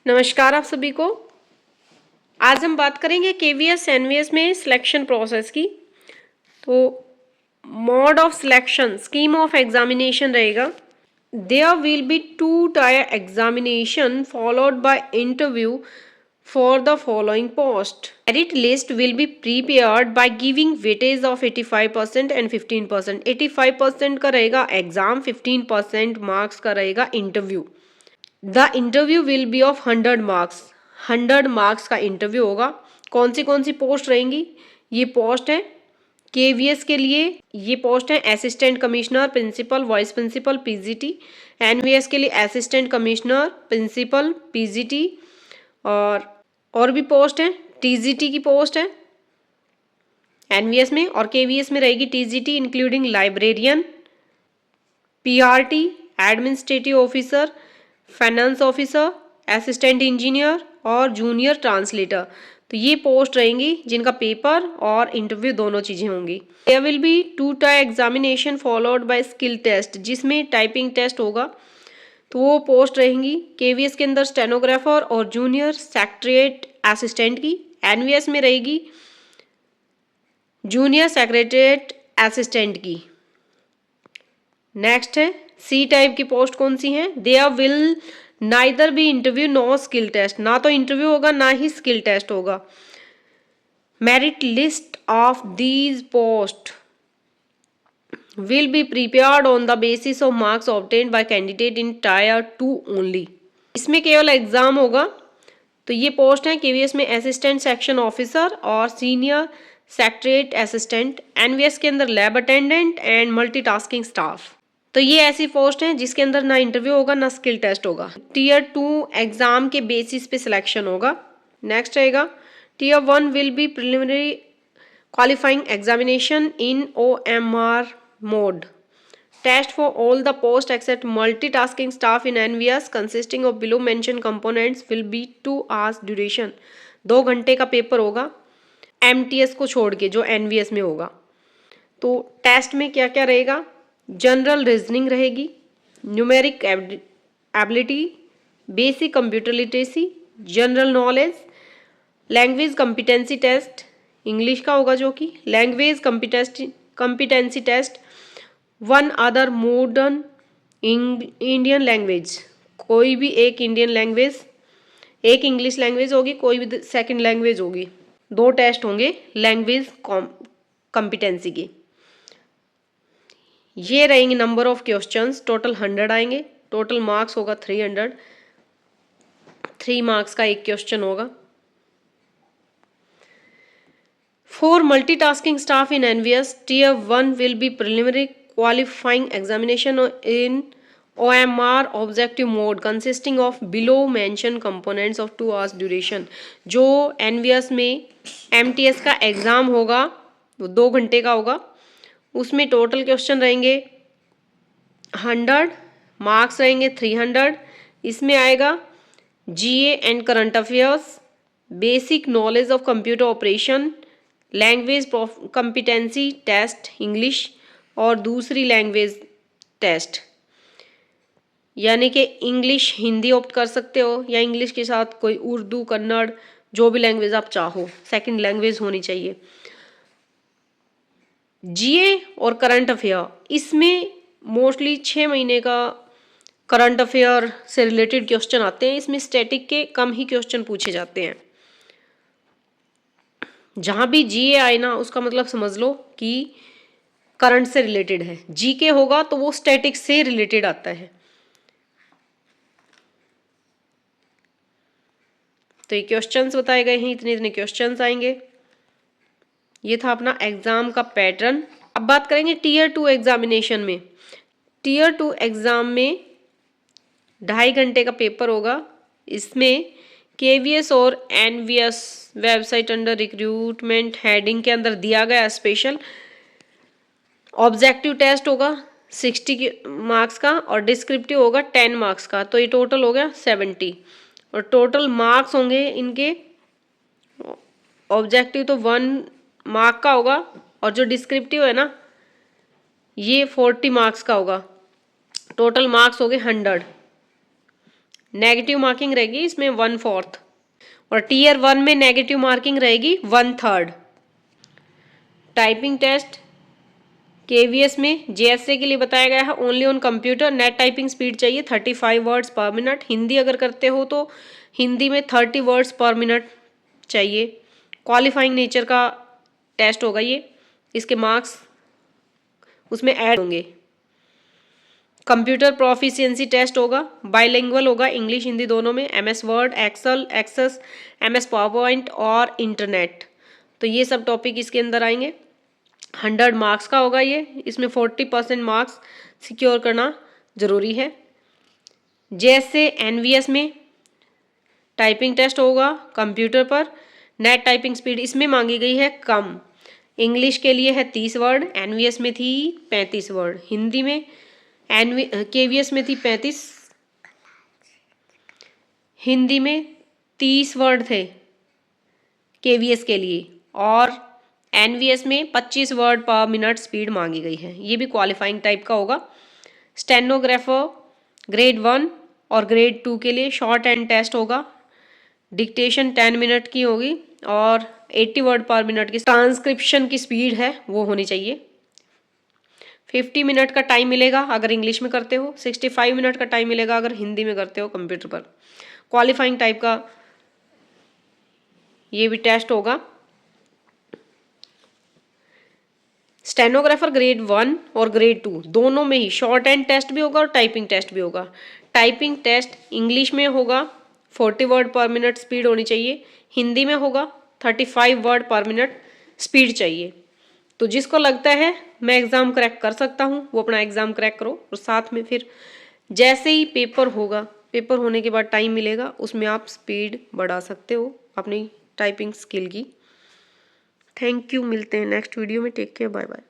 नमस्कार आप सभी को। आज हम बात करेंगे केवीएस एनवीएस में सिलेक्शन प्रोसेस की। तो mode of selection, scheme of examination रहेगा। There will be 2 tier examination followed by interview for the following post. Merit list will be prepared by giving weightage of 85% and 15%। 85% का रहेगा exam, 15% marks का रहेगा interview. The interview will be of 100 marks. 100 marks का interview होगा। कौन सी post रहेंगी? ये post है केवीएस के लिए, ये पोस्ट है assistant commissioner, principal, vice principal, PGT. NVS के लिए असिस्टेंट कमिश्नर, प्रिंसिपल, पीजीटी और भी पोस्ट है। टीजीटी की पोस्ट है एनवीएस में, और केवीएस में रहेगी TGT including librarian, PRT, administrative officer, finance officer, assistant engineer और जूनियर ट्रांसलेटर। तो ये पोस्ट रहेंगी जिनका पेपर और इंटरव्यू दोनों चीजें होंगी। There will be 2 tier examination followed by skill test, जिसमें टाइपिंग टेस्ट होगा। तो वो पोस्ट रहेंगी केवीएस के अंदर स्टेनोग्राफर और जूनियर सेक्रेटरीट असिस्टेंट की। एनवीएस में रहेगी जूनियर सेक्रेटरीट असिस्टेंट की। नेक्स्ट है सी टाइप की पोस्ट कौन सी है? There will neither be interview no skill test, ना तो इंटरव्यू होगा ना ही स्किल टेस्ट होगा। Merit list of these post will be prepared on the basis of marks obtained by candidate in tier 2 only. इसमें केवल एग्जाम होगा। तो ये पोस्ट है केवीएस में असिस्टेंट सेक्शन ऑफिसर और सीनियर सेक्रेटरीट असिस्टेंट। एनवीएस के अंदर lab attendant and multitasking staff. तो ये ऐसी पोस्ट है जिसके अंदर ना इंटरव्यू होगा ना स्किल टेस्ट होगा। टीयर 2 एग्जाम के बेसिस पे सिलेक्शन होगा। नेक्स्ट रहेगा tier 1 will be preliminary qualifying examination in OMR mode. Test for all the post except multitasking staff in NVS consisting of below mention components will be 2 hours duration. 2 घंटे का paper होगा MTS को छोड़ के, जो NVS में होगा। तो टेस्ट में क्या क्या रहेगा? जनरल रीजनिंग रहेगी, numeric ability, basic computer literacy, general knowledge, language competency test, English का होगा जो कि language competency test, one other modern Indian language, कोई भी एक इंडियन लैंग्वेज, एक इंग्लिश लैंग्वेज होगी, कोई भी सेकंड लैंग्वेज होगी। 2 टेस्ट होंगे लैंग्वेज कॉम्पिटेंसी के। ये रहेंगे नंबर ऑफ क्वेश्चंस, टोटल 100 आएंगे। टोटल मार्क्स होगा 300। 3 मार्क्स का एक क्वेश्चन होगा। For multitasking staff in NVS tier 1 will be preliminary qualifying examination in OMR objective mode consisting of below mention components of 2 hours duration. जो NVS में MTS का exam होगा वो 2 घंटे का होगा। उसमें टोटल क्वेश्चन रहेंगे 100, मार्क्स रहेंगे 300। इसमें आएगा GA and current affairs, basic knowledge of computer operation, language competency test English और दूसरी लैंग्वेज टेस्ट, यानी कि इंग्लिश हिंदी ऑप्ट कर सकते हो या इंग्लिश के साथ कोई उर्दू, कन्नड़, जो भी लैंग्वेज आप चाहो, सेकंड लैंग्वेज होनी चाहिए। जीए और करंट अफेयर, इसमें मोस्टली 6 महीने का करंट अफेयर से रिलेटेड क्वेश्चन आते हैं। इसमें स्टैटिक के कम ही क्वेश्चन पूछे जाते हैं। जहां भी जीए आए ना उसका मतलब समझ लो कि करंट से रिलेटेड है। जीके होगा तो वो स्टैटिक से रिलेटेड आता है। तो ये क्वेश्चंस बताए गए हैं, इतने इतने क्वेश्चंस आएंगे। ये था अपना एग्जाम का पैटर्न। अब बात करेंगे टीयर 2 एग्जामिनेशन में। टीयर 2 एग्जाम में 2.5 घंटे का पेपर होगा। इसमें केवीएस और NVS website under recruitment heading के अंदर दिया गया स्पेशल ऑब्जेक्टिव टेस्ट होगा 60 मार्क्स का और डिस्क्रिप्टिव होगा 10 मार्क्स का। तो ये टोटल हो गया 70 और टोटल मार्क्स होंगे इनके। ऑब्जेक्टिव तो 1 मार्क का होगा और जो डिस्क्रिप्टिव है ना ये 40 मार्क्स का होगा। टोटल मार्क्स हो गए 100। नेगेटिव मार्किंग रहेगी इसमें 1/4 और टीयर 1 में नेगेटिव मार्किंग रहेगी 1/3। टाइपिंग टेस्ट केवीएस में जेएसए के लिए बताया गया है only on computer. Net typing speed चाहिए 35 वर्ड्स पर मिनट। हिंदी अगर करते हो तो हिंदी में 30 वर्ड्स पर मिनट चाहिए। क्वालिफाइंग नेचर का टेस्ट होगा ये, इसके मार्क्स उसमें ऐड होंगे। कंप्यूटर प्रोफिशिएंसी टेस्ट होगा, बाइलिंगुअल होगा, इंग्लिश हिंदी दोनों में। MS Word, Excel, Access, MS PowerPoint और इंटरनेट, तो ये सब टॉपिक इसके अंदर आएंगे। 100 मार्क्स का होगा ये, इसमें 40% मार्क्स सिक्योर करना जरूरी है। जैसे एनवीएस में टाइपिंग टेस्ट होगा कंप्यूटर पर। नेट टाइपिंग स्पीड इसमें मांगी गई है कम। इंग्लिश के लिए है 30 वर्ड, एनवीएस में थी 35 वर्ड। हिंदी में केवीएस में थी 35, हिंदी में 30 वर्ड थे केवीएस के लिए, और एनवीएस में 25 वर्ड पर मिनट स्पीड मांगी गई है। ये भी क्वालिफाइंग टाइप का होगा। स्टेनोग्राफर ग्रेड 1 और ग्रेड 2 के लिए शॉर्ट हैंड टेस्ट होगा। डिक्टेशन 10 मिनट की होगी और 80 वर्ड पर मिनट की ट्रांसक्रिप्शन की स्पीड है वो होनी चाहिए। 50 मिनट का टाइम मिलेगा अगर इंग्लिश में करते हो, 65 मिनट का टाइम मिलेगा अगर हिंदी में करते हो कंप्यूटर पर। क्वालिफाइंग टाइप का ये भी टेस्ट होगा। स्टेनोग्राफर ग्रेड 1 और ग्रेड 2 दोनों में ही शॉर्ट हैंड टेस्ट भी होगा और टाइपिंग टेस्ट भी होगा। टाइपिंग टेस्ट इंग्लिश में होगा 40 वर्ड पर मिनट स्पीड होनी चाहिए, हिंदी में होगा 35 वर्ड पर मिनट स्पीड चाहिए। तो जिसको लगता है मैं एग्ज़ाम क्रैक कर सकता हूँ वो अपना एग्ज़ाम क्रैक करो, और साथ में फिर जैसे ही पेपर होगा, पेपर होने के बाद टाइम मिलेगा उसमें आप स्पीड बढ़ा सकते हो अपनी टाइपिंग स्किल की। थैंक यू, मिलते हैं नेक्स्ट वीडियो में। Take care, bye bye.